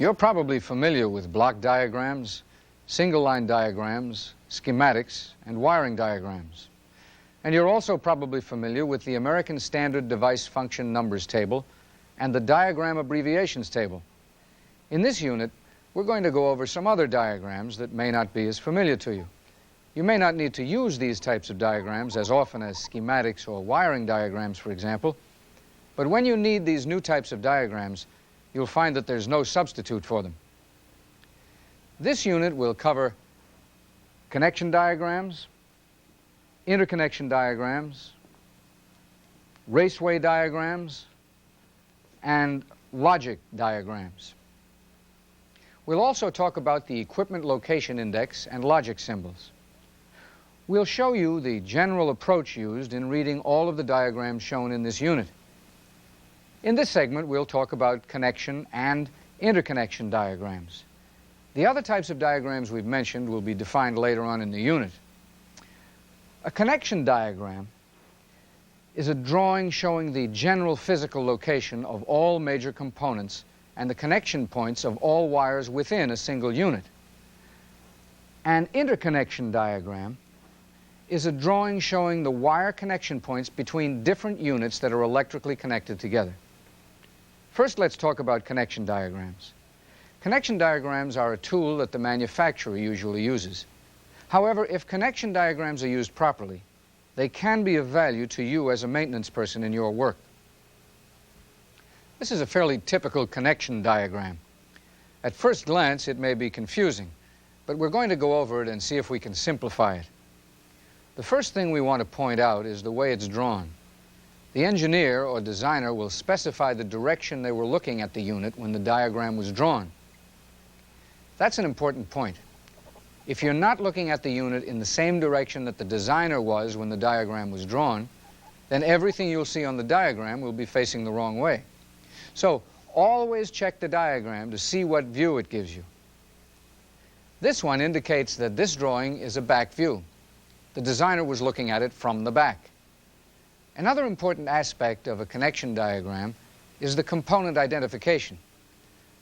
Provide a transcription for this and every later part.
You're probably familiar with block diagrams, single-line diagrams, schematics, and wiring diagrams. And you're also probably familiar with the American Standard Device Function Numbers Table and the Diagram Abbreviations Table. In this unit, we're going to go over some other diagrams that may not be as familiar to you. You may not need to use these types of diagrams as often as schematics or wiring diagrams, for example, but when you need these new types of diagrams, you'll find that there's no substitute for them. This unit will cover connection diagrams, interconnection diagrams, raceway diagrams, and logic diagrams. We'll also talk about the equipment location index and logic symbols. We'll show you the general approach used in reading all of the diagrams shown in this unit. In this segment, we'll talk about connection and interconnection diagrams. The other types of diagrams we've mentioned will be defined later on in the unit. A connection diagram is a drawing showing the general physical location of all major components and the connection points of all wires within a single unit. An interconnection diagram is a drawing showing the wire connection points between different units that are electrically connected together. First, let's talk about connection diagrams. Connection diagrams are a tool that the manufacturer usually uses. However, if connection diagrams are used properly, they can be of value to you as a maintenance person in your work. This is a fairly typical connection diagram. At first glance, it may be confusing, but we're going to go over it and see if we can simplify it. The first thing we want to point out is the way it's drawn. The engineer or designer will specify the direction they were looking at the unit when the diagram was drawn. That's an important point. If you're not looking at the unit in the same direction that the designer was when the diagram was drawn, then everything you'll see on the diagram will be facing the wrong way. So always check the diagram to see what view it gives you. This one indicates that this drawing is a back view. The designer was looking at it from the back. Another important aspect of a connection diagram is the component identification.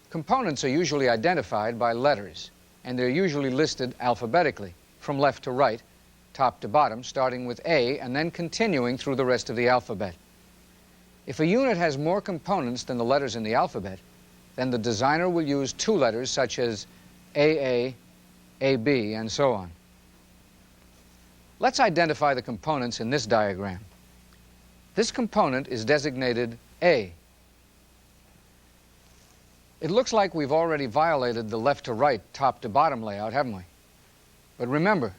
Components are usually identified by letters, and they're usually listed alphabetically, from left to right, top to bottom, starting with A and then continuing through the rest of the alphabet. If a unit has more components than the letters in the alphabet, then the designer will use two letters such as AA, AB, and so on. Let's identify the components in this diagram. This component is designated A. It looks like we've already violated the left to right, top to bottom layout, haven't we? But remember,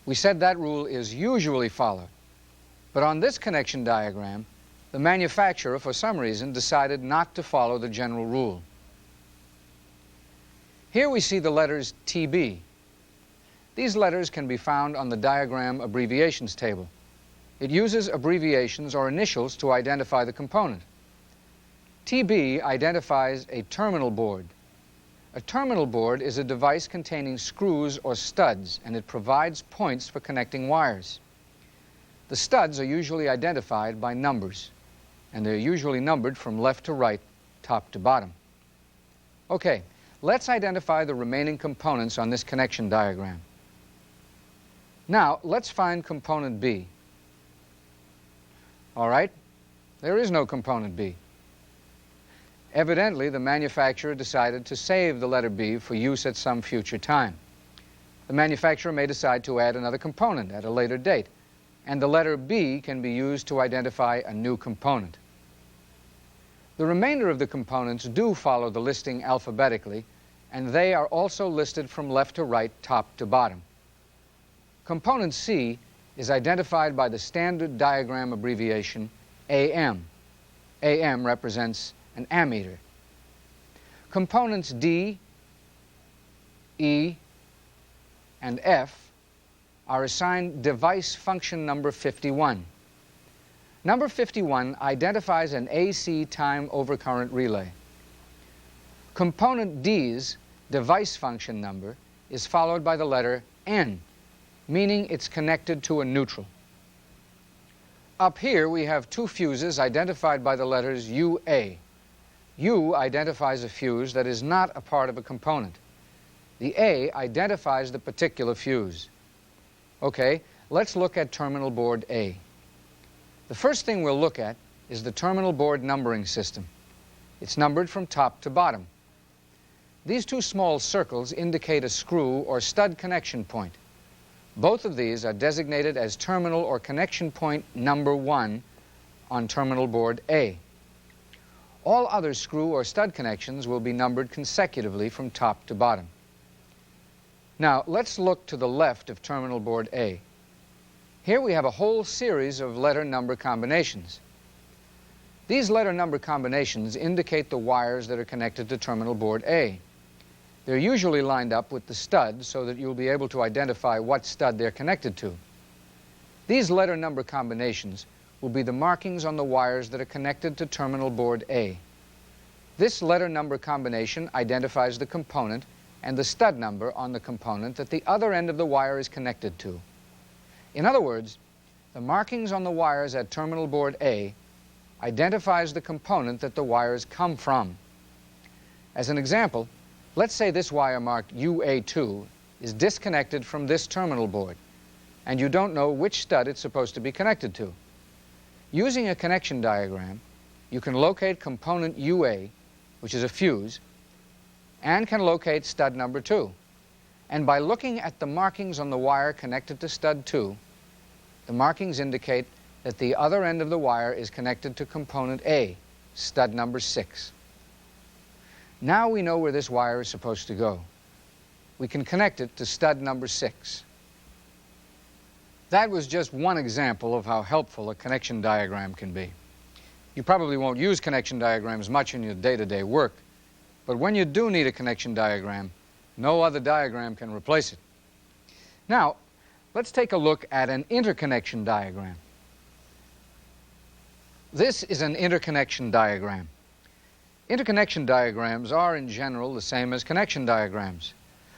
we said that rule is usually followed. But on this connection diagram, the manufacturer, for some reason, decided not to follow the general rule. Here we see the letters TB. These letters can be found on the diagram abbreviations table. It uses abbreviations or initials to identify the component. TB identifies a terminal board. A terminal board is a device containing screws or studs, and it provides points for connecting wires. The studs are usually identified by numbers, and they're usually numbered from left to right, top to bottom. Okay, let's identify the remaining components on this connection diagram. Now, let's find component B. All right, there is no component B. Evidently, the manufacturer decided to save the letter B for use at some future time. The manufacturer may decide to add another component at a later date, and the letter B can be used to identify a new component. The remainder of the components do follow the listing alphabetically, and they are also listed from left to right, top to bottom. Component C is identified by the standard diagram abbreviation AM. AM represents an ammeter. Components D, E, and F are assigned device function number 51. Number 51 identifies an AC time overcurrent relay. Component D's device function number is followed by the letter N, meaning it's connected to a neutral. Up here we have two fuses identified by the letters UA. U identifies a fuse that is not a part of a component. The A identifies the particular fuse. Okay, let's look at terminal board A. The first thing we'll look at is the terminal board numbering system. It's numbered from top to bottom. These two small circles indicate a screw or stud connection point. Both of these are designated as terminal or connection point number 1 on terminal board A. All other screw or stud connections will be numbered consecutively from top to bottom. Now, let's look to the left of terminal board A. Here we have a whole series of letter number combinations. These letter number combinations indicate the wires that are connected to terminal board A. They're usually lined up with the stud so that you'll be able to identify what stud they're connected to. These letter number combinations will be the markings on the wires that are connected to terminal board A. This letter number combination identifies the component and the stud number on the component that the other end of the wire is connected to. In other words, the markings on the wires at terminal board A identifies the component that the wires come from. As an example, let's say this wire marked UA2 is disconnected from this terminal board, and you don't know which stud it's supposed to be connected to. Using a connection diagram, you can locate component UA, which is a fuse, and can locate stud number 2. And by looking at the markings on the wire connected to stud 2, the markings indicate that the other end of the wire is connected to component A, stud number 6. Now we know where this wire is supposed to go. We can connect it to stud number 6. That was just one example of how helpful a connection diagram can be. You probably won't use connection diagrams much in your day-to-day work, but when you do need a connection diagram, no other diagram can replace it. Now, let's take a look at an interconnection diagram. This is an interconnection diagram. Interconnection diagrams are, in general, the same as connection diagrams.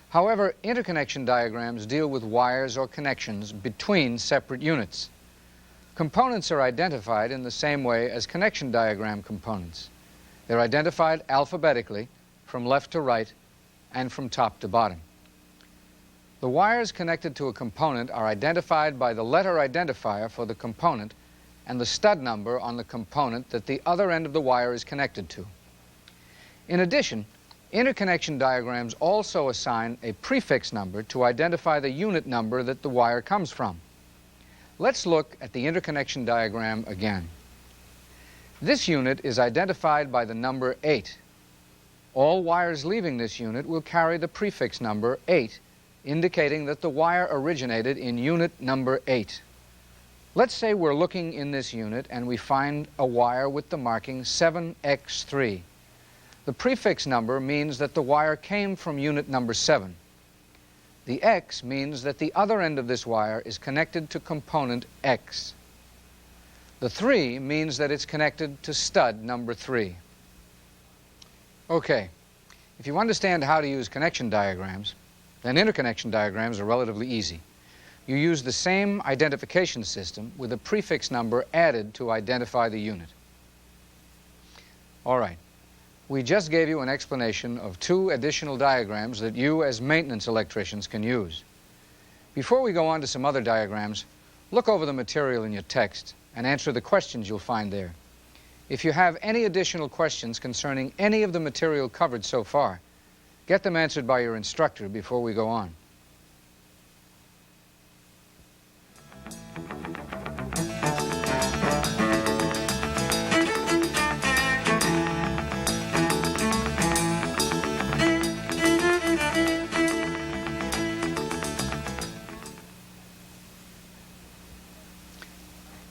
However, interconnection diagrams deal with wires or connections between separate units. Components are identified in the same way as connection diagram components. They're identified alphabetically from left to right and from top to bottom. The wires connected to a component are identified by the letter identifier for the component and the stud number on the component that the other end of the wire is connected to. In addition, interconnection diagrams also assign a prefix number to identify the unit number that the wire comes from. Let's look at the interconnection diagram again. This unit is identified by the number 8. All wires leaving this unit will carry the prefix number 8, indicating that the wire originated in unit number 8. Let's say we're looking in this unit and we find a wire with the marking 7X3. The prefix number means that the wire came from unit number 7. The X means that the other end of this wire is connected to component X. The 3 means that it's connected to stud number 3. Okay, if you understand how to use connection diagrams, then interconnection diagrams are relatively easy. You use the same identification system with a prefix number added to identify the unit. All right. We just gave you an explanation of 2 additional diagrams that you as maintenance electricians can use. Before we go on to some other diagrams, look over the material in your text and answer the questions you'll find there. If you have any additional questions concerning any of the material covered so far, get them answered by your instructor before we go on.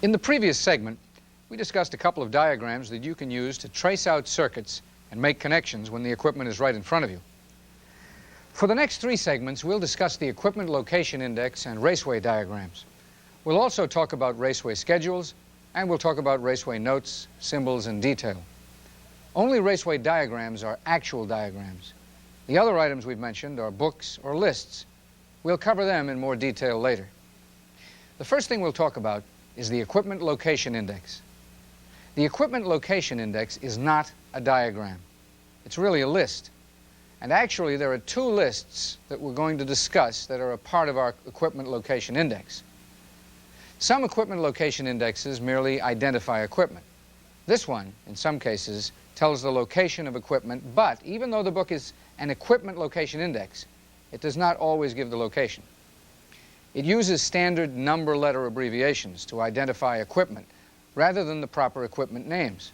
In the previous segment, we discussed a couple of diagrams that you can use to trace out circuits and make connections when the equipment is right in front of you. For the next 3 segments, we'll discuss the equipment location index and Raceway diagrams. We'll also talk about Raceway schedules, and we'll talk about Raceway notes, symbols, and detail. Only Raceway diagrams are actual diagrams. The other items we've mentioned are books or lists. We'll cover them in more detail later. The first thing we'll talk about is the equipment location index. The equipment location index is not a diagram. It's really a list. And actually, there are two lists that we're going to discuss that are a part of our equipment location index. Some equipment location indexes merely identify equipment. This one, in some cases, tells the location of equipment, but even though the book is an equipment location index, it does not always give the location. It uses standard number-letter abbreviations to identify equipment rather than the proper equipment names.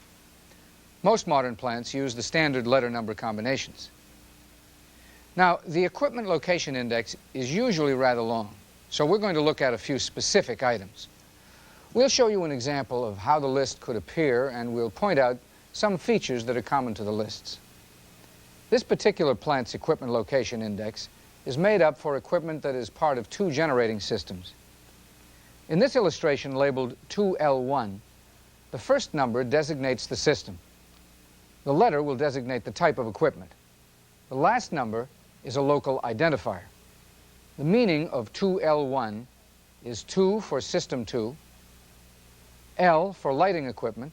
Most modern plants use the standard letter-number combinations. Now, the equipment location index is usually rather long, so we're going to look at a few specific items. We'll show you an example of how the list could appear, and we'll point out some features that are common to the lists. This particular plant's equipment location index is made up for equipment that is part of two generating systems. In this illustration labeled 2L1, the first number designates the system. The letter will designate the type of equipment. The last number is a local identifier. The meaning of 2L1 is 2 for System 2, L for lighting equipment,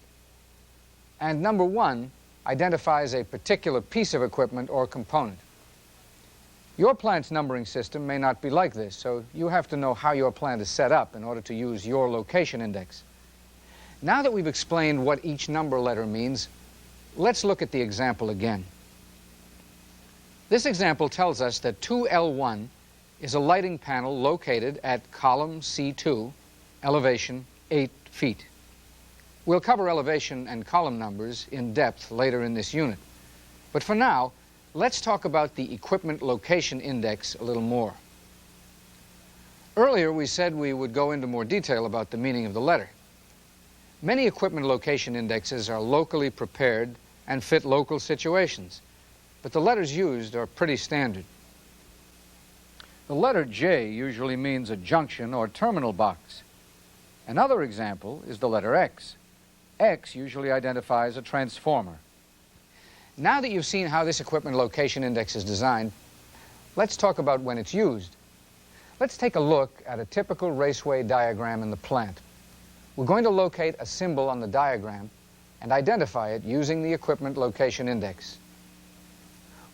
and number 1 identifies a particular piece of equipment or component. Your plant's numbering system may not be like this, so you have to know how your plant is set up in order to use your location index. Now that we've explained what each number letter means, let's look at the example again. This example tells us that 2L1 is a lighting panel located at column C2, elevation 8 feet. We'll cover elevation and column numbers in depth later in this unit. But for now, let's talk about the equipment location index a little more. Earlier we said we would go into more detail about the meaning of the letter. Many equipment location indexes are locally prepared and fit local situations, but the letters used are pretty standard. The letter J usually means a junction or terminal box. Another example is the letter X. X usually identifies a transformer. Now that you've seen how this equipment location index is designed, let's talk about when it's used. Let's take a look at a typical Raceway diagram in the plant. We're going to locate a symbol on the diagram and identify it using the equipment location index.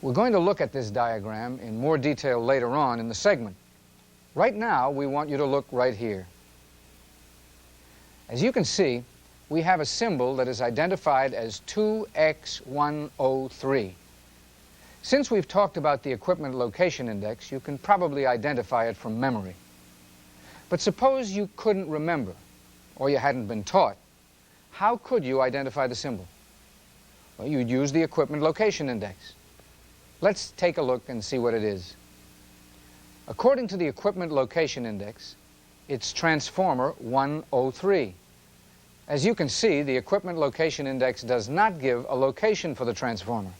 We're going to look at this diagram in more detail later on in the segment. Right now, we want you to look right here. As you can see, we have a symbol that is identified as 2X103. Since we've talked about the equipment location index, you can probably identify it from memory. But suppose you couldn't remember, or you hadn't been taught. How could you identify the symbol? Well, you'd use the equipment location index. Let's take a look and see what it is. According to the equipment location index, it's transformer 103. As you can see, the equipment location index does not give a location for the transformer.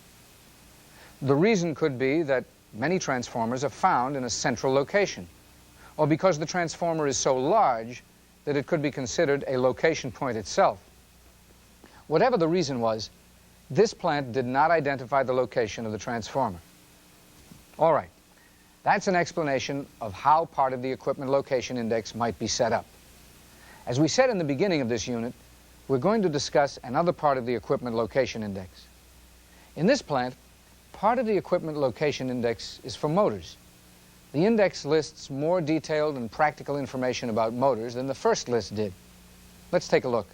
The reason could be that many transformers are found in a central location, or because the transformer is so large that it could be considered a location point itself. Whatever the reason was, this plant did not identify the location of the transformer. All right, that's an explanation of how part of the equipment location index might be set up. As we said in the beginning of this unit, we're going to discuss another part of the equipment location index. In this plant, part of the equipment location index is for motors. The index lists more detailed and practical information about motors than the first list did. Let's take a look.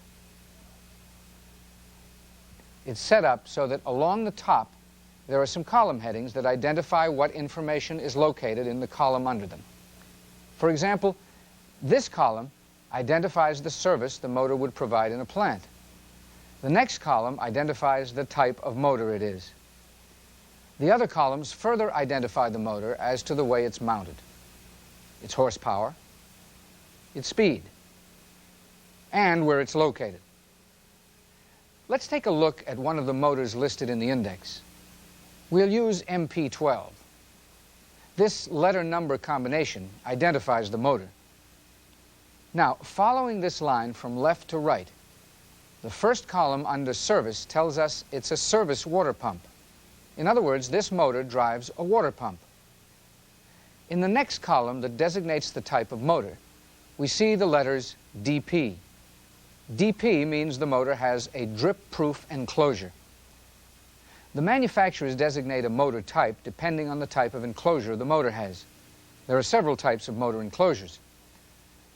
It's set up so that along the top there are some column headings that identify what information is located in the column under them. For example, this column identifies the service the motor would provide in a plant. The next column identifies the type of motor it is. The other columns further identify the motor as to the way it's mounted, its horsepower, its speed, and where it's located. Let's take a look at one of the motors listed in the index. We'll use MP12. This letter-number combination identifies the motor. Now, following this line from left to right, the first column under service tells us it's a service water pump. In other words, this motor drives a water pump. In the next column that designates the type of motor, we see the letters DP. DP means the motor has a drip-proof enclosure. The manufacturers designate a motor type depending on the type of enclosure the motor has. There are several types of motor enclosures.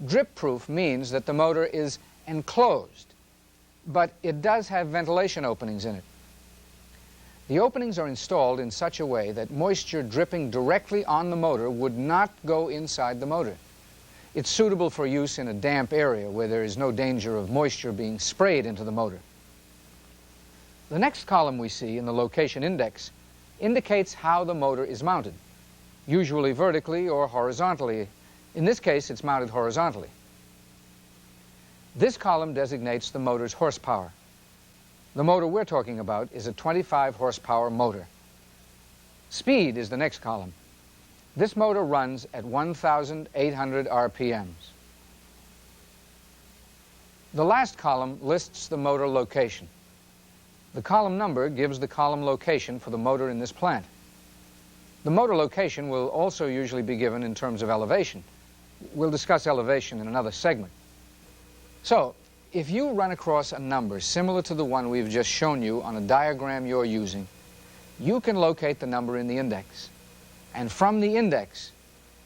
Drip-proof means that the motor is enclosed, but it does have ventilation openings in it. The openings are installed in such a way that moisture dripping directly on the motor would not go inside the motor. It's suitable for use in a damp area where there is no danger of moisture being sprayed into the motor. The next column we see in the location index indicates how the motor is mounted, usually vertically or horizontally. In this case, it's mounted horizontally. This column designates the motor's horsepower. The motor we're talking about is a 25 horsepower motor. Speed is the next column. This motor runs at 1,800 RPMs. The last column lists the motor location. The column number gives the column location for the motor in this plant. The motor location will also usually be given in terms of elevation. We'll discuss elevation in another segment. So, if you run across a number similar to the one we've just shown you on a diagram you're using, you can locate the number in the index. And from the index,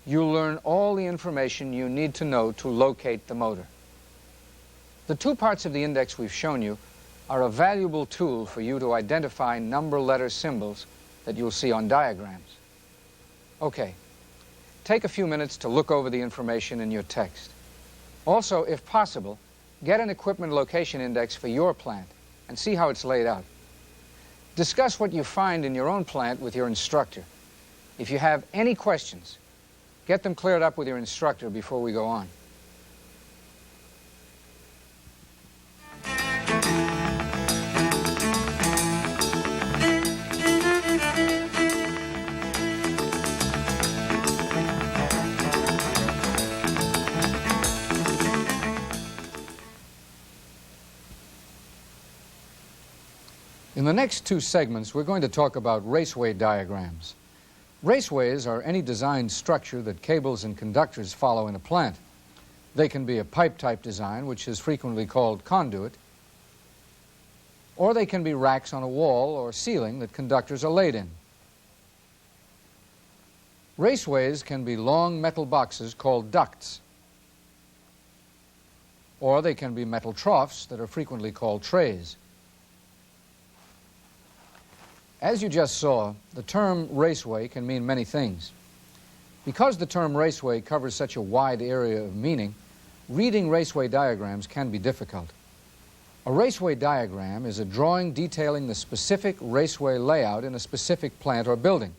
you'll learn all the information you need to know to locate the motor. The two parts of the index we've shown you are a valuable tool for you to identify number-letter symbols that you'll see on diagrams. Okay, take a few minutes to look over the information in your text. Also, if possible, get an equipment location index for your plant and see how it's laid out. Discuss what you find in your own plant with your instructor. If you have any questions, get them cleared up with your instructor before we go on. In the next two segments, we're going to talk about raceway diagrams. Raceways are any designed structure that cables and conductors follow in a plant. They can be a pipe-type design, which is frequently called conduit, or they can be racks on a wall or ceiling that conductors are laid in. Raceways can be long metal boxes called ducts, or they can be metal troughs that are frequently called trays. As you just saw, the term raceway can mean many things. Because the term raceway covers such a wide area of meaning, reading raceway diagrams can be difficult. A raceway diagram is a drawing detailing the specific raceway layout in a specific plant or building.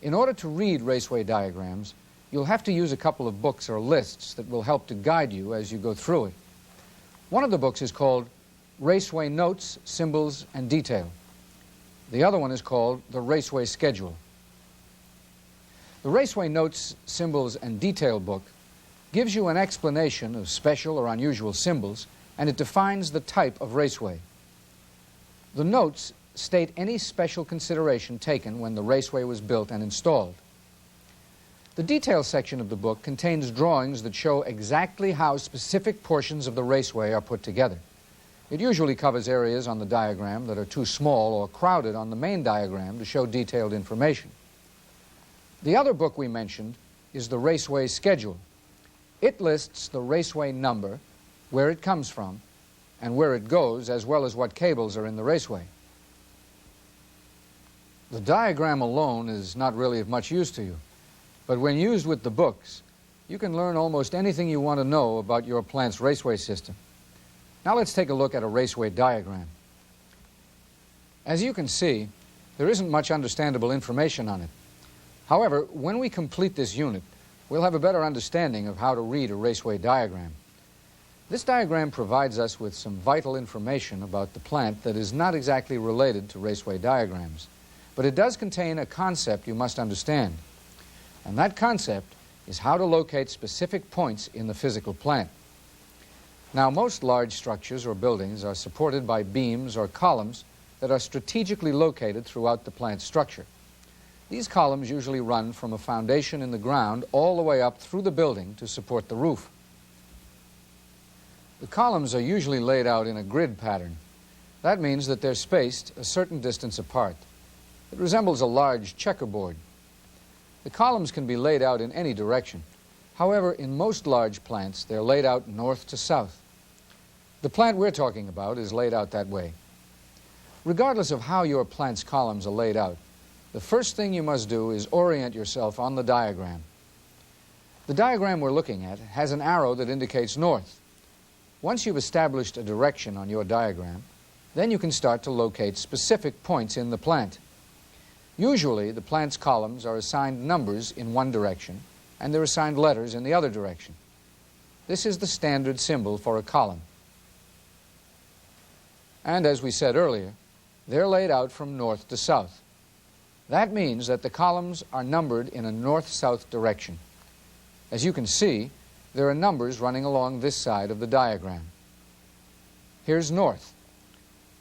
In order to read raceway diagrams, you'll have to use a couple of books or lists that will help to guide you as you go through it. One of the books is called Raceway Notes, Symbols, and Detail. The other one is called the Raceway Schedule. The Raceway Notes, Symbols, and Detail book gives you an explanation of special or unusual symbols, and it defines the type of raceway. The notes state any special consideration taken when the raceway was built and installed. The detail section of the book contains drawings that show exactly how specific portions of the raceway are put together. It usually covers areas on the diagram that are too small or crowded on the main diagram to show detailed information. The other book we mentioned is the Raceway Schedule. It lists the raceway number, where it comes from, and where it goes, as well as what cables are in the raceway. The diagram alone is not really of much use to you, but when used with the books, you can learn almost anything you want to know about your plant's raceway system. Now let's take a look at a raceway diagram. As you can see, there isn't much understandable information on it. However, when we complete this unit, we'll have a better understanding of how to read a raceway diagram. This diagram provides us with some vital information about the plant that is not exactly related to raceway diagrams, but it does contain a concept you must understand. And that concept is how to locate specific points in the physical plant. Now, most large structures or buildings are supported by beams or columns that are strategically located throughout the plant structure. These columns usually run from a foundation in the ground all the way up through the building to support the roof. The columns are usually laid out in a grid pattern. That means that they're spaced a certain distance apart. It resembles a large checkerboard. The columns can be laid out in any direction. However, in most large plants, they're laid out north to south. The plant we're talking about is laid out that way. Regardless of how your plant's columns are laid out, the first thing you must do is orient yourself on the diagram. The diagram we're looking at has an arrow that indicates north. Once you've established a direction on your diagram, then you can start to locate specific points in the plant. Usually, the plant's columns are assigned numbers in one direction, and they're assigned letters in the other direction. This is the standard symbol for a column. And as we said earlier, they're laid out from north to south. That means that the columns are numbered in a north-south direction. As you can see, there are numbers running along this side of the diagram. Here's north.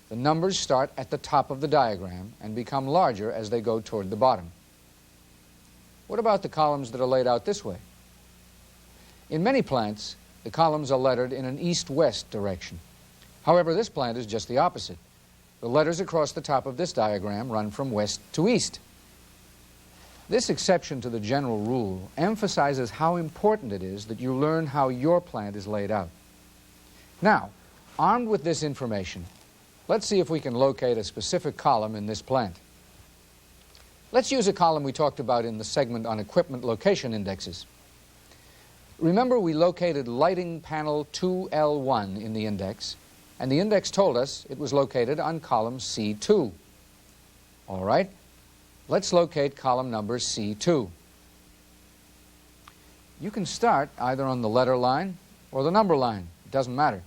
The numbers start at the top of the diagram and become larger as they go toward the bottom. What about the columns that are laid out this way? In many plants, the columns are lettered in an east-west direction. However, this plant is just the opposite. The letters across the top of this diagram run from west to east. This exception to the general rule emphasizes how important it is that you learn how your plant is laid out. Now, armed with this information, let's see if we can locate a specific column in this plant. Let's use a column we talked about in the segment on equipment location indexes. Remember, we located lighting panel 2L1 in the index, and the index told us it was located on column C2. All right, let's locate column number C2. You can start either on the letter line or the number line. It doesn't matter.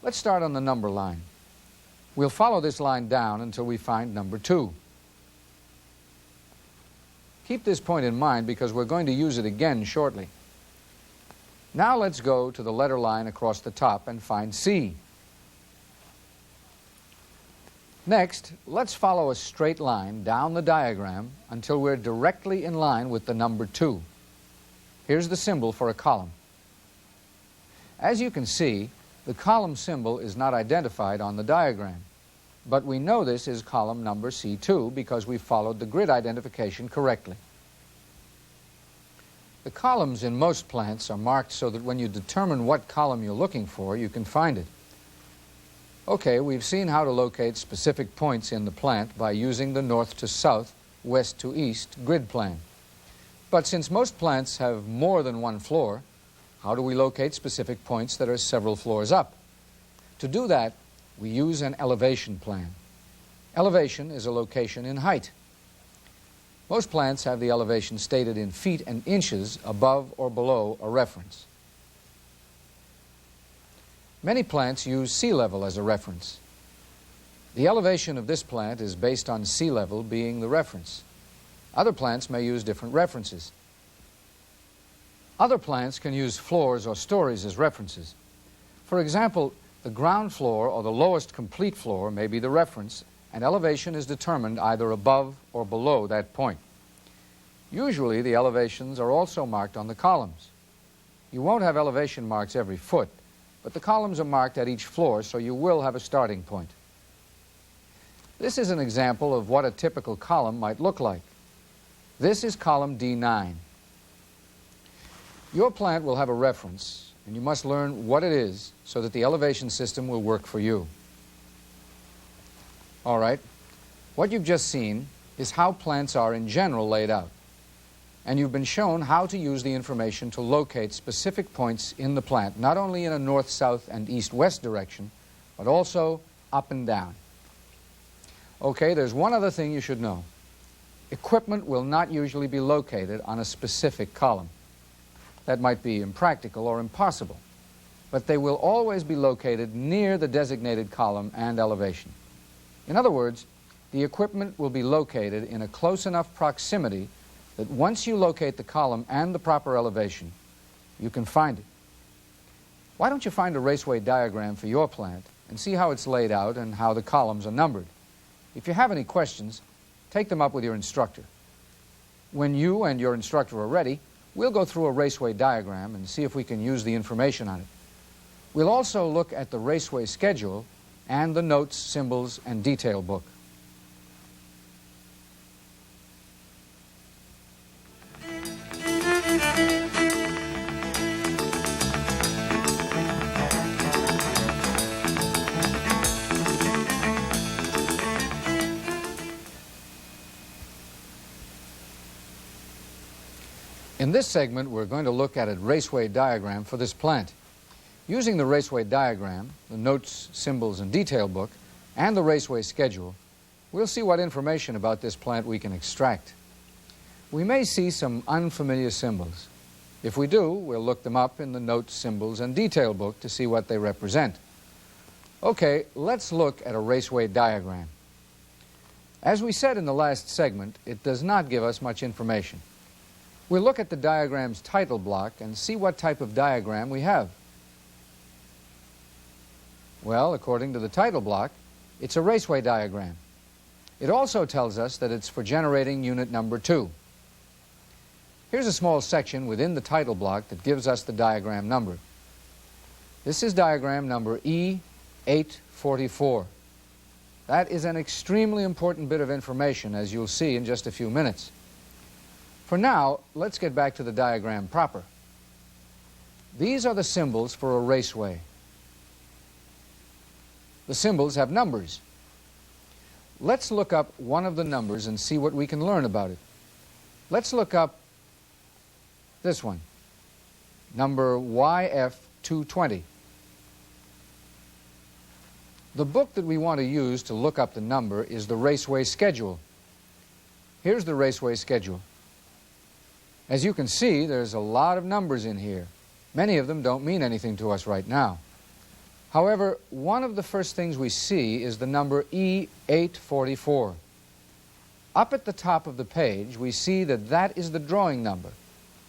Let's start on the number line. We'll follow this line down until we find number 2. Keep this point in mind because we're going to use it again shortly. Now let's go to the letter line across the top and find C. Next, let's follow a straight line down the diagram until we're directly in line with the number 2. Here's the symbol for a column. As you can see, the column symbol is not identified on the diagram, but we know this is column number C2 because we followed the grid identification correctly. The columns in most plants are marked so that when you determine what column you're looking for, you can find it. Okay, we've seen how to locate specific points in the plant by using the north to south, west to east grid plan. But since most plants have more than one floor, how do we locate specific points that are several floors up? To do that, we use an elevation plan. Elevation is a location in height. Most plants have the elevation stated in feet and inches above or below a reference. Many plants use sea level as a reference. The elevation of this plant is based on sea level being the reference. Other plants may use different references. Other plants can use floors or stories as references. For example, the ground floor or the lowest complete floor may be the reference, and elevation is determined either above or below that point. Usually, the elevations are also marked on the columns. You won't have elevation marks every foot, but the columns are marked at each floor, so you will have a starting point. This is an example of what a typical column might look like. This is column D9. Your plant will have a reference, and you must learn what it is so that the elevation system will work for you. All right, what you've just seen is how plants are in general laid out, and you've been shown how to use the information to locate specific points in the plant, not only in a north-south and east-west direction, but also up and down. Okay, there's one other thing you should know. Equipment will not usually be located on a specific column. That might be impractical or impossible, but they will always be located near the designated column and elevation. In other words, the equipment will be located in a close enough proximity that once you locate the column and the proper elevation, you can find it. Why don't you find a Raceway diagram for your plant and see how it's laid out and how the columns are numbered? If you have any questions, take them up with your instructor. When you and your instructor are ready, we'll go through a Raceway diagram and see if we can use the information on it. We'll also look at the Raceway schedule and the notes, symbols, and detail book. In this segment, we're going to look at a Raceway diagram for this plant. Using the Raceway diagram, the notes, symbols, and detail book, and the Raceway schedule, we'll see what information about this plant we can extract. We may see some unfamiliar symbols. If we do, we'll look them up in the notes, symbols, and detail book to see what they represent. Okay, let's look at a Raceway diagram. As we said in the last segment, it does not give us much information. We'll look at the diagram's title block and see what type of diagram we have. Well, according to the title block, it's a Raceway diagram. It also tells us that it's for generating unit number 2. Here's a small section within the title block that gives us the diagram number. This is diagram number E844. That is an extremely important bit of information, as you'll see in just a few minutes. For now, let's get back to the diagram proper. These are the symbols for a raceway. The symbols have numbers. Let's look up one of the numbers and see what we can learn about it. Let's look up this one, number YF220. The book that we want to use to look up the number is the Raceway schedule. Here's the Raceway schedule. As you can see, there's a lot of numbers in here. Many of them don't mean anything to us right now. However, one of the first things we see is the number E844. Up at the top of the page, we see that that is the drawing number,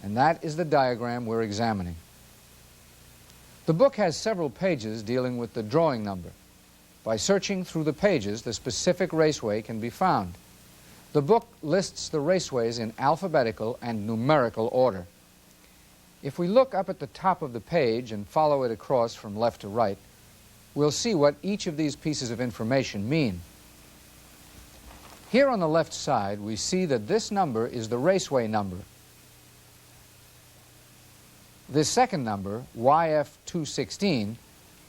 and that is the diagram we're examining. The book has several pages dealing with the drawing number. By searching through the pages, the specific raceway can be found. The book lists the raceways in alphabetical and numerical order. If we look up at the top of the page and follow it across from left to right, we'll see what each of these pieces of information mean. Here on the left side, we see that this number is the raceway number. This second number, YF216,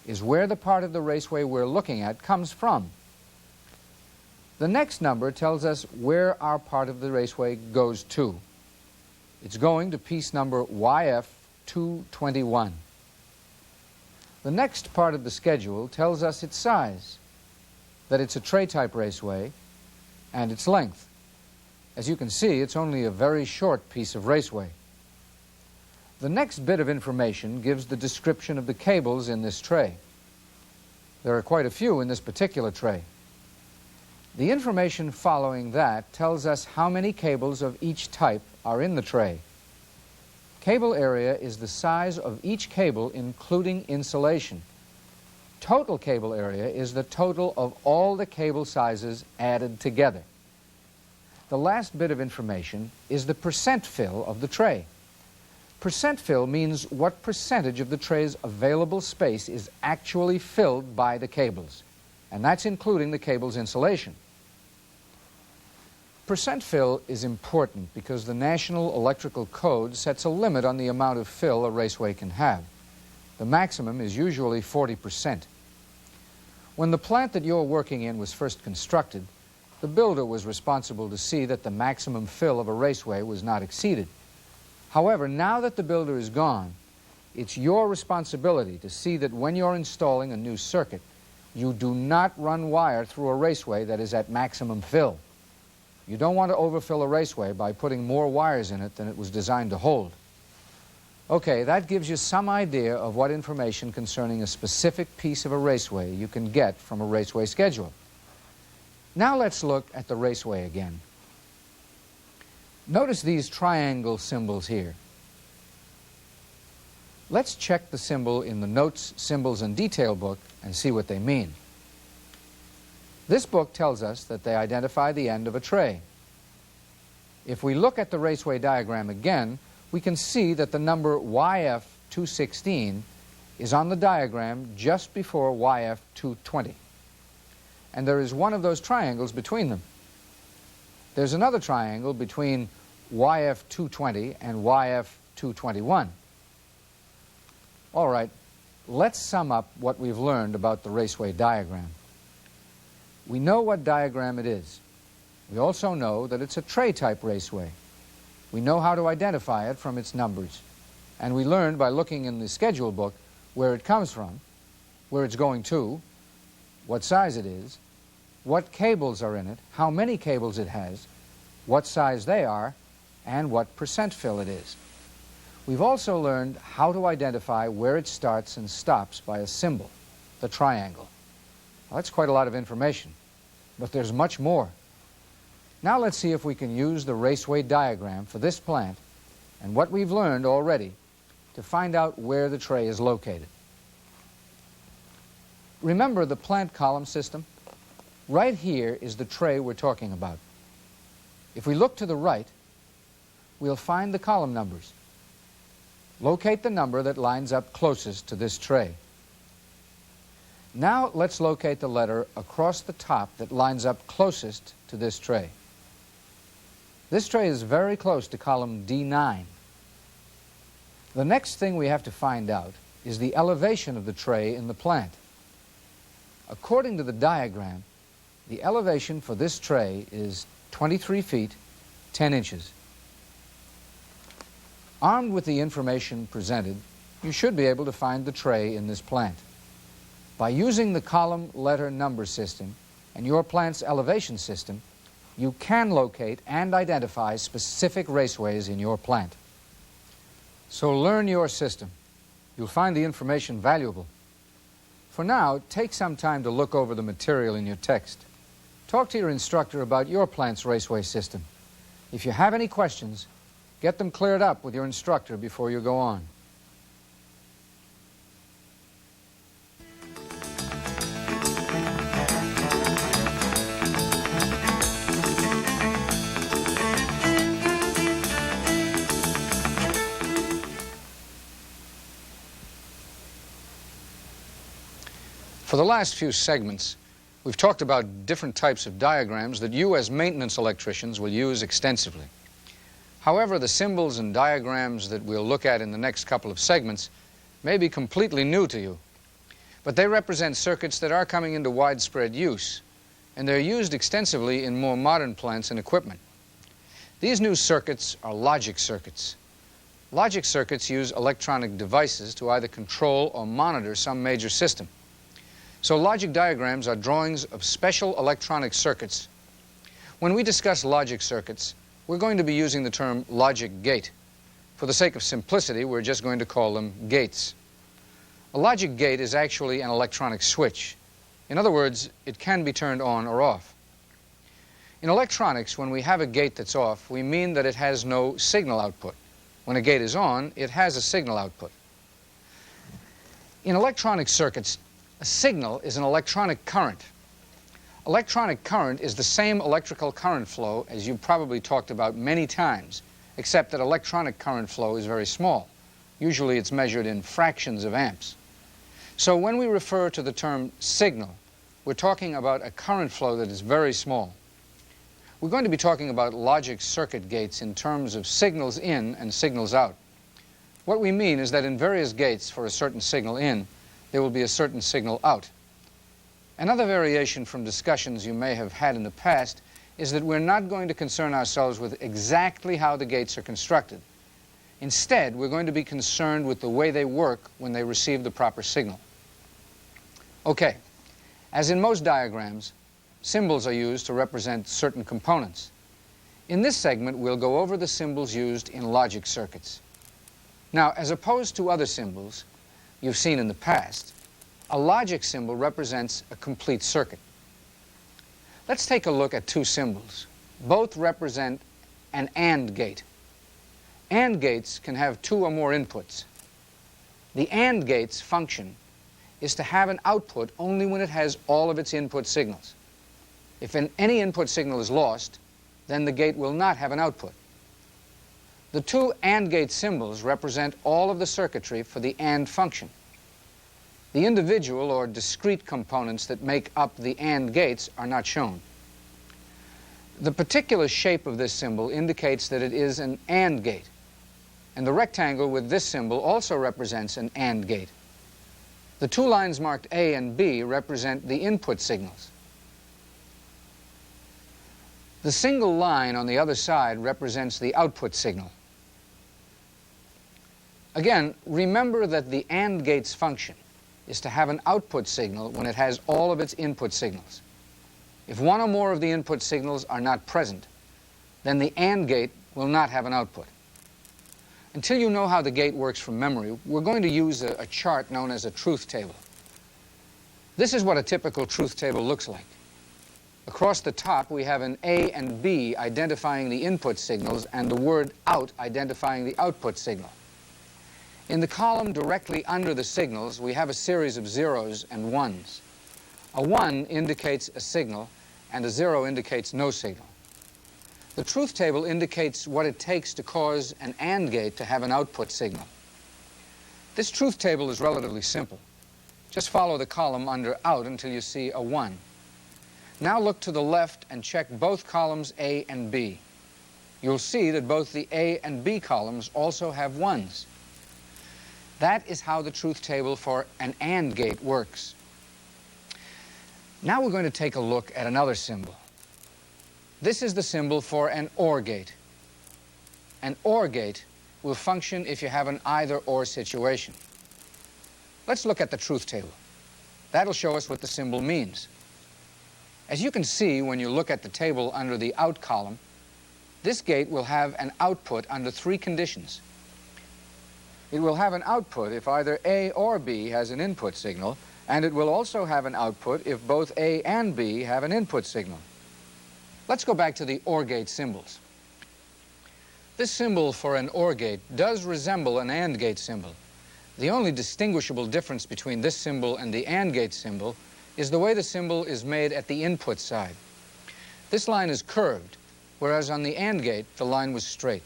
is where the part of the raceway we're looking at comes from. The next number tells us where our part of the raceway goes to. It's going to piece number YF221. The next part of the schedule tells us its size, that it's a tray-type raceway, and its length. As you can see, it's only a very short piece of raceway. The next bit of information gives the description of the cables in this tray. There are quite a few in this particular tray. The information following that tells us how many cables of each type are in the tray. Cable area is the size of each cable, including insulation. Total cable area is the total of all the cable sizes added together. The last bit of information is the percent fill of the tray. Percent fill means what percentage of the tray's available space is actually filled by the cables, and that's including the cable's insulation. Percent fill is important because the National Electrical Code sets a limit on the amount of fill a raceway can have. The maximum is usually 40%. When the plant that you're working in was first constructed, the builder was responsible to see that the maximum fill of a raceway was not exceeded. However, now that the builder is gone, it's your responsibility to see that when you're installing a new circuit, you do not run wire through a raceway that is at maximum fill. You don't want to overfill a raceway by putting more wires in it than it was designed to hold. Okay, that gives you some idea of what information concerning a specific piece of a raceway you can get from a raceway schedule. Now let's look at the raceway again. Notice these triangle symbols here. Let's check the symbol in the Notes, Symbols, and Detail book and see what they mean. This book tells us that they identify the end of a tray. If we look at the raceway diagram again, we can see that the number YF216 is on the diagram just before YF220. and there is one of those triangles between them. There's another triangle between YF220 and YF221. All right, let's sum up what we've learned about the Raceway diagram. We know what diagram it is. We also know that it's a tray-type raceway. We know how to identify it from its numbers. And we learned by looking in the schedule book where it comes from, where it's going to, what size it is, what cables are in it, how many cables it has, what size they are, and what percent fill it is. We've also learned how to identify where it starts and stops by a symbol, the triangle. Well, that's quite a lot of information, but there's much more. Now let's see if we can use the Raceway diagram for this plant and what we've learned already to find out where the tray is located. Remember the plant column system? Right here is the tray we're talking about. If we look to the right, we'll find the column numbers. Locate the number that lines up closest to this tray. Now let's locate the letter across the top that lines up closest to this tray. This tray is very close to column D9. The next thing we have to find out is the elevation of the tray in the plant. According to the diagram, the elevation for this tray is 23 feet, 10 inches. Armed with the information presented, you should be able to find the tray in this plant. By using the column letter number system and your plant's elevation system, you can locate and identify specific raceways in your plant. So learn your system. You'll find the information valuable. For now, take some time to look over the material in your text. Talk to your instructor about your plant's raceway system. If you have any questions, get them cleared up with your instructor before you go on. For the last few segments, we've talked about different types of diagrams that you as maintenance electricians will use extensively. However, the symbols and diagrams that we'll look at in the next couple of segments may be completely new to you, but they represent circuits that are coming into widespread use, and they're used extensively in more modern plants and equipment. These new circuits are logic circuits. Logic circuits use electronic devices to either control or monitor some major system. So logic diagrams are drawings of special electronic circuits. When we discuss logic circuits, we're going to be using the term logic gate. For the sake of simplicity, we're just going to call them gates. A logic gate is actually an electronic switch. In other words, it can be turned on or off. In electronics, when we have a gate that's off, we mean that it has no signal output. When a gate is on, it has a signal output. In electronic circuits, a signal is an electronic current. Electronic current is the same electrical current flow as you've probably talked about many times, except that electronic current flow is very small. Usually it's measured in fractions of amps. So when we refer to the term signal, we're talking about a current flow that is very small. We're going to be talking about logic circuit gates in terms of signals in and signals out. What we mean is that in various gates for a certain signal in, there will be a certain signal out. Another variation from discussions you may have had in the past is that we're not going to concern ourselves with exactly how the gates are constructed. Instead, we're going to be concerned with the way they work when they receive the proper signal. Okay, as in most diagrams, symbols are used to represent certain components. In this segment, we'll go over the symbols used in logic circuits. Now, as opposed to other symbols you've seen in the past, a logic symbol represents a complete circuit. Let's take a look at two symbols. Both represent an AND gate. AND gates can have two or more inputs. The AND gate's function is to have an output only when it has all of its input signals. If any input signal is lost, then the gate will not have an output. The two AND gate symbols represent all of the circuitry for the AND function. The individual or discrete components that make up the AND gates are not shown. The particular shape of this symbol indicates that it is an AND gate, and the rectangle with this symbol also represents an AND gate. The two lines marked A and B represent the input signals. The single line on the other side represents the output signal. Again, remember that the AND gate's function is to have an output signal when it has all of its input signals. If one or more of the input signals are not present, then the AND gate will not have an output. Until you know how the gate works from memory, we're going to use a chart known as a truth table. This is what a typical truth table looks like. Across the top, we have an A and B identifying the input signals and the word out identifying the output signal. In the column directly under the signals, we have a series of zeros and ones. A 1 indicates a signal, and a 0 indicates no signal. The truth table indicates what it takes to cause an AND gate to have an output signal. This truth table is relatively simple. Just follow the column under out until you see a 1. Now look to the left and check both columns A and B. You'll see that both the A and B columns also have 1s. That is how the truth table for an AND gate works. Now we're going to take a look at another symbol. This is the symbol for an OR gate. An OR gate will function if you have an either-or situation. Let's look at the truth table. That'll show us what the symbol means. As you can see when you look at the table under the out column, this gate will have an output under 3 conditions. It will have an output if either A or B has an input signal, and it will also have an output if both A and B have an input signal. Let's go back to the OR gate symbols. This symbol for an OR gate does resemble an AND gate symbol. The only distinguishable difference between this symbol and the AND gate symbol is the way the symbol is made at the input side. This line is curved, whereas on the AND gate, the line was straight.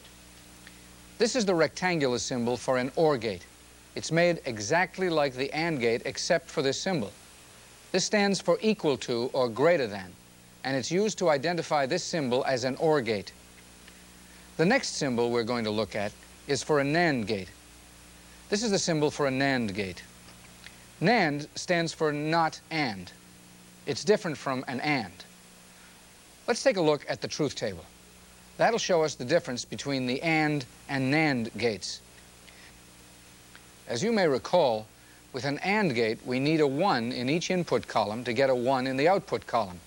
This is the rectangular symbol for an OR gate. It's made exactly like the AND gate except for this symbol. This stands for equal to or greater than, and it's used to identify this symbol as an OR gate. The next symbol we're going to look at is for a NAND gate. This is the symbol for a NAND gate. NAND stands for not AND. It's different from an AND. Let's take a look at the truth table. That'll show us the difference between the AND and NAND gates. As you may recall, with an AND gate, we need a 1 in each input column to get a 1 in the output column.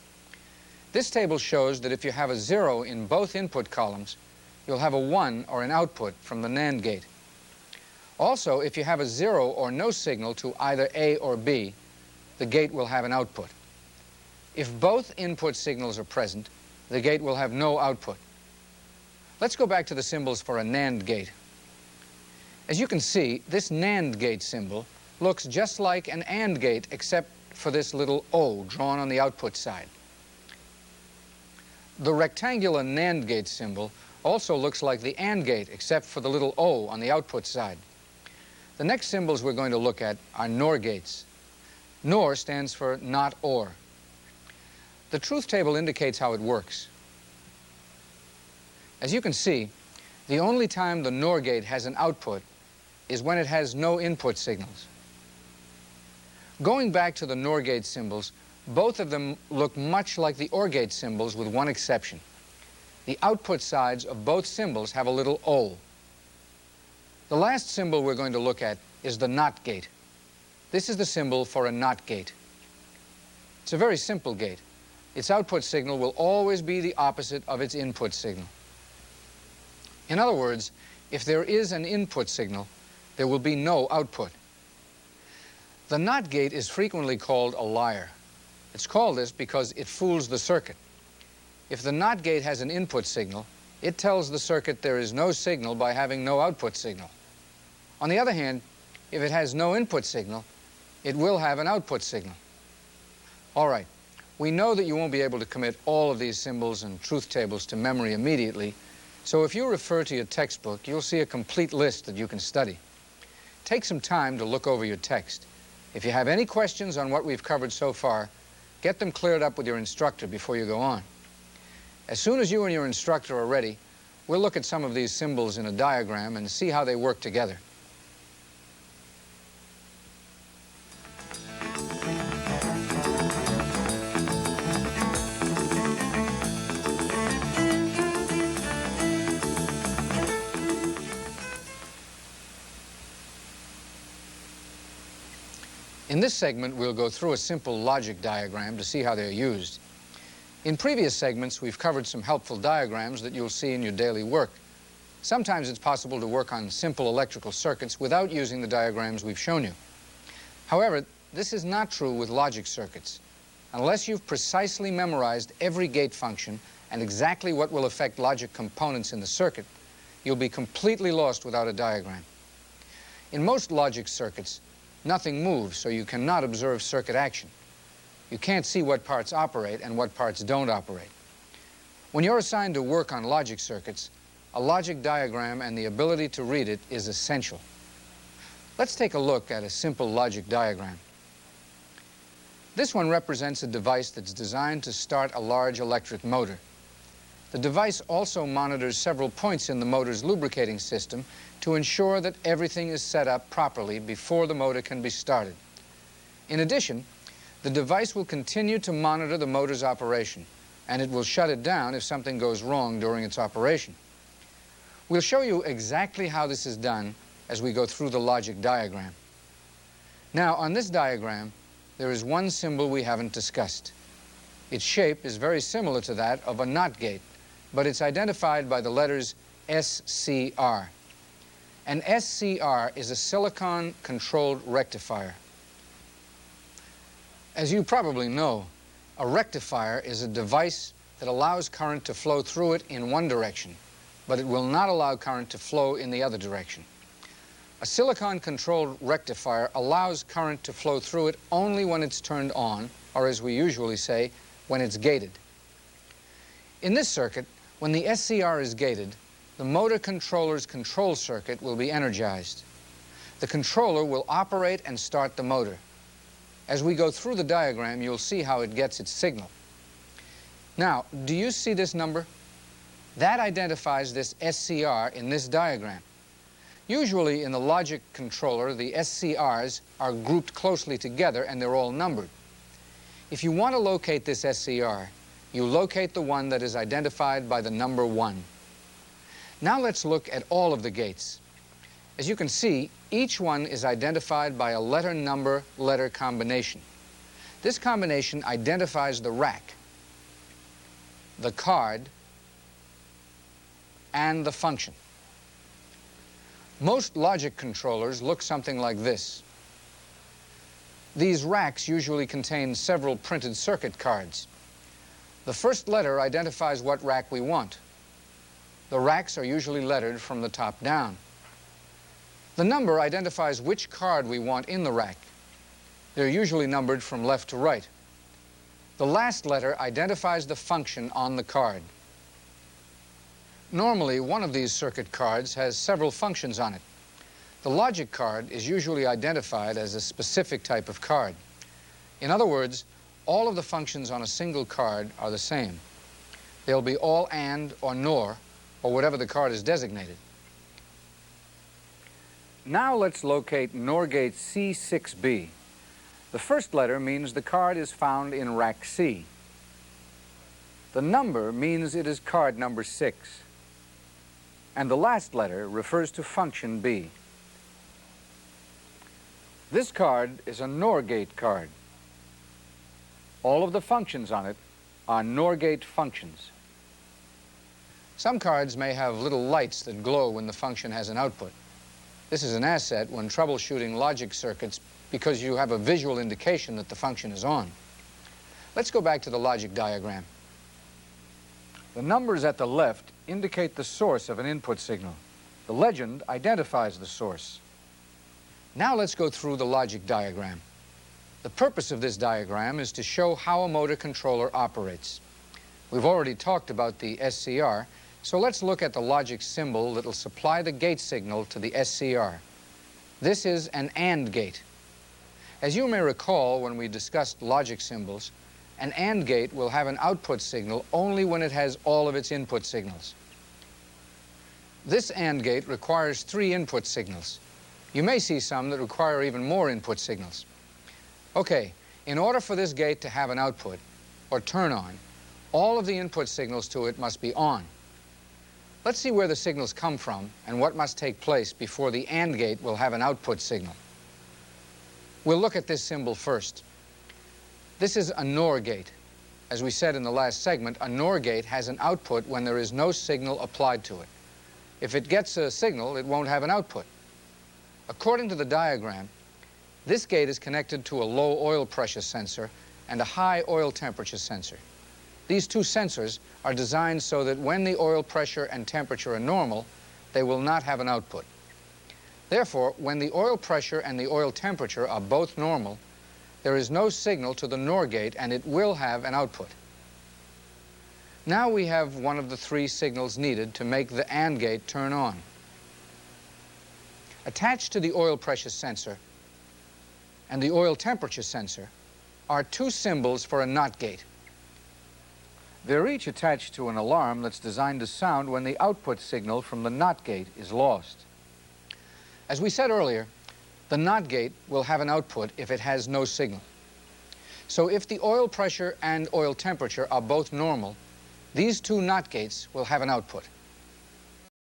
This table shows that if you have a 0 in both input columns, you'll have a 1 or an output from the NAND gate. Also, if you have a 0 or no signal to either A or B, the gate will have an output. If both input signals are present, the gate will have no output. Let's go back to the symbols for a NAND gate. As you can see, this NAND gate symbol looks just like an AND gate except for this little O drawn on the output side. The rectangular NAND gate symbol also looks like the AND gate except for the little O on the output side. The next symbols we're going to look at are NOR gates. NOR stands for not OR. The truth table indicates how it works. As you can see, the only time the NOR gate has an output is when it has no input signals. Going back to the NOR gate symbols, both of them look much like the OR gate symbols with one exception. The output sides of both symbols have a little O. The last symbol we're going to look at is the NOT gate. This is the symbol for a NOT gate. It's a very simple gate. Its output signal will always be the opposite of its input signal. In other words, if there is an input signal, there will be no output. The NOT gate is frequently called a liar. It's called this because it fools the circuit. If the NOT gate has an input signal, it tells the circuit there is no signal by having no output signal. On the other hand, if it has no input signal, it will have an output signal. All right, we know that you won't be able to commit all of these symbols and truth tables to memory immediately, so if you refer to your textbook, you'll see a complete list that you can study. Take some time to look over your text. If you have any questions on what we've covered so far, get them cleared up with your instructor before you go on. As soon as you and your instructor are ready, we'll look at some of these symbols in a diagram and see how they work together. In this segment, we'll go through a simple logic diagram to see how they're used. In previous segments, we've covered some helpful diagrams that you'll see in your daily work. Sometimes it's possible to work on simple electrical circuits without using the diagrams we've shown you. However, this is not true with logic circuits. Unless you've precisely memorized every gate function and exactly what will affect logic components in the circuit, you'll be completely lost without a diagram. In most logic circuits, nothing moves, so you cannot observe circuit action. You can't see what parts operate and what parts don't operate. When you're assigned to work on logic circuits, a logic diagram and the ability to read it is essential. Let's take a look at a simple logic diagram. This one represents a device that's designed to start a large electric motor. The device also monitors several points in the motor's lubricating system to ensure that everything is set up properly before the motor can be started. In addition, the device will continue to monitor the motor's operation, and it will shut it down if something goes wrong during its operation. We'll show you exactly how this is done as we go through the logic diagram. Now, on this diagram, there is one symbol we haven't discussed. Its shape is very similar to that of a NOT gate, but it's identified by the letters SCR. An SCR is a silicon-controlled rectifier. As you probably know, a rectifier is a device that allows current to flow through it in one direction, but it will not allow current to flow in the other direction. A silicon-controlled rectifier allows current to flow through it only when it's turned on, or as we usually say, when it's gated. In this circuit, when the SCR is gated, the motor controller's control circuit will be energized. The controller will operate and start the motor. As we go through the diagram, you'll see how it gets its signal. Now, do you see this number? That identifies this SCR in this diagram. Usually in the logic controller, the SCRs are grouped closely together and they're all numbered. If you want to locate this SCR, you locate the one that is identified by the number 1. Now let's look at all of the gates. As you can see, each one is identified by a letter-number-letter combination. This combination identifies the rack, the card, and the function. Most logic controllers look something like this. These racks usually contain several printed circuit cards. The first letter identifies what rack we want. The racks are usually lettered from the top down. The number identifies which card we want in the rack. They're usually numbered from left to right. The last letter identifies the function on the card. Normally, one of these circuit cards has several functions on it. The logic card is usually identified as a specific type of card. In other words, all of the functions on a single card are the same. They'll be all AND or NOR, or whatever the card is designated. Now let's locate NOR gate C6B. The first letter means the card is found in rack C. The number means it is card number 6. And the last letter refers to function B. This card is a NOR gate card. All of the functions on it are NOR gate functions. Some cards may have little lights that glow when the function has an output. This is an asset when troubleshooting logic circuits because you have a visual indication that the function is on. Let's go back to the logic diagram. The numbers at the left indicate the source of an input signal. The legend identifies the source. Now let's go through the logic diagram. The purpose of this diagram is to show how a motor controller operates. We've already talked about the SCR, so let's look at the logic symbol that will supply the gate signal to the SCR. This is an AND gate. As you may recall when we discussed logic symbols, an AND gate will have an output signal only when it has all of its input signals. This AND gate requires 3 input signals. You may see some that require even more input signals. Okay, in order for this gate to have an output, or turn on, all of the input signals to it must be on. Let's see where the signals come from and what must take place before the AND gate will have an output signal. We'll look at this symbol first. This is a NOR gate. As we said in the last segment, a NOR gate has an output when there is no signal applied to it. If it gets a signal, it won't have an output. According to the diagram, this gate is connected to a low oil pressure sensor and a high oil temperature sensor. These 2 sensors are designed so that when the oil pressure and temperature are normal, they will not have an output. Therefore, when the oil pressure and the oil temperature are both normal, there is no signal to the NOR gate and it will have an output. Now we have one of the 3 signals needed to make the AND gate turn on. Attached to the oil pressure sensor and the oil temperature sensor are 2 symbols for a NOT gate. They're each attached to an alarm that's designed to sound when the output signal from the NOT gate is lost. As we said earlier, the NOT gate will have an output if it has no signal. So if the oil pressure and oil temperature are both normal, these 2 NOT gates will have an output.